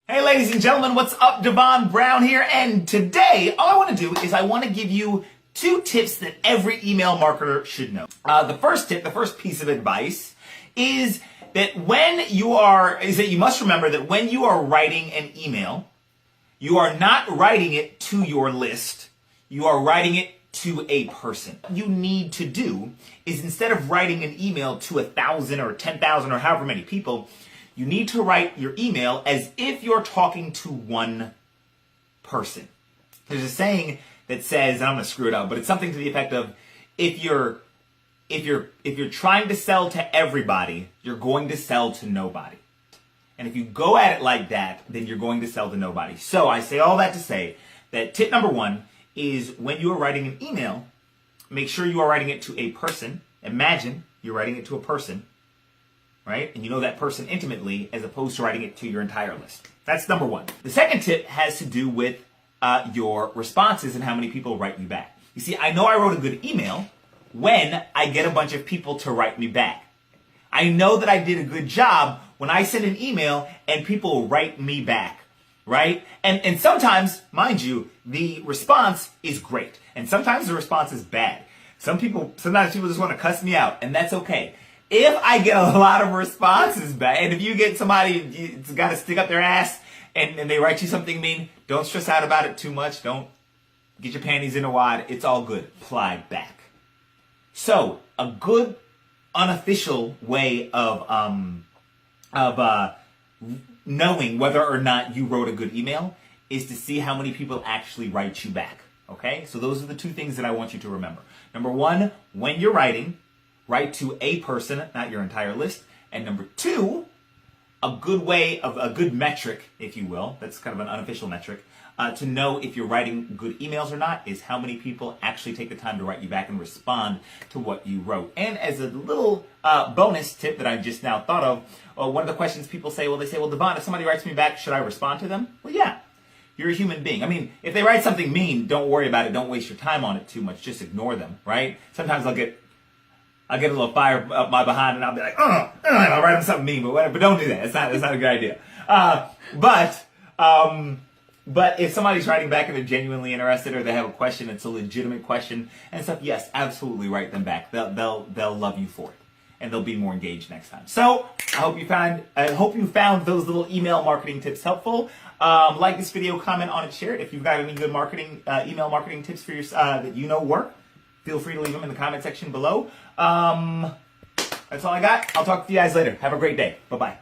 Hey ladies and gentlemen, what's up? Devon Brown here, and today all I want to do is I want to give you 2 tips that every email marketer should know. The first tip, the first piece of advice is that you must remember that when you are writing an email, you are not writing it to your list, you are writing it to a person. What you need to do is, instead of writing an email to 1,000 or 10,000 or however many people, you need to write your email as if you're talking to one person. There's a saying that says, and I'm going to screw it up, but it's something to the effect of, if you're trying to sell to everybody, you're going to sell to nobody. And if you go at it like that, then you're going to sell to nobody. So I say all that to say that tip number 1 is, when you are writing an email, make sure you are writing it to a person. Imagine you're writing it to a person, right? And you know that person intimately, as opposed to writing it to your entire list. That's number 1. The second tip has to do with your responses and how many people write you back. You see, I know I wrote a good email when I get a bunch of people to write me back. I know that I did a good job when I send an email and people write me back, right? And sometimes, mind you, the response is great. And sometimes the response is bad. Sometimes people just want to cuss me out, and that's okay. If I get a lot of responses back, and if you get somebody who's got to stick up their ass and they write you something mean, don't stress out about it too much. Don't get your panties in a wad. It's all good. Reply back. So, a good unofficial way of knowing whether or not you wrote a good email is to see how many people actually write you back. Okay? So those are the 2 things that I want you to remember. Number 1, when you're writing, write to a person, not your entire list. And number 2, a good metric, if you will, that's kind of an unofficial metric, to know if you're writing good emails or not, is how many people actually take the time to write you back and respond to what you wrote. And as a little bonus tip that I just now thought of, one of the questions people say, well, Devon, if somebody writes me back, should I respond to them? Well, yeah. You're a human being. I mean, if they write something mean, don't worry about it. Don't waste your time on it too much. Just ignore them, right? Sometimes I'll get a little fire up my behind, and I'll be like, I'll write them something mean, but whatever. But don't do that. It's not a good idea. But if somebody's writing back and they're genuinely interested, or they have a question, it's a legitimate question and stuff, yes, absolutely write them back. They'll love you for it, and they'll be more engaged next time. So I hope you found those little email marketing tips helpful. Like this video, comment on it, share it. If you've got any good email marketing tips for your that you know work, feel free to leave them in the comment section below. That's all I got. I'll talk to you guys later. Have a great day. Bye-bye.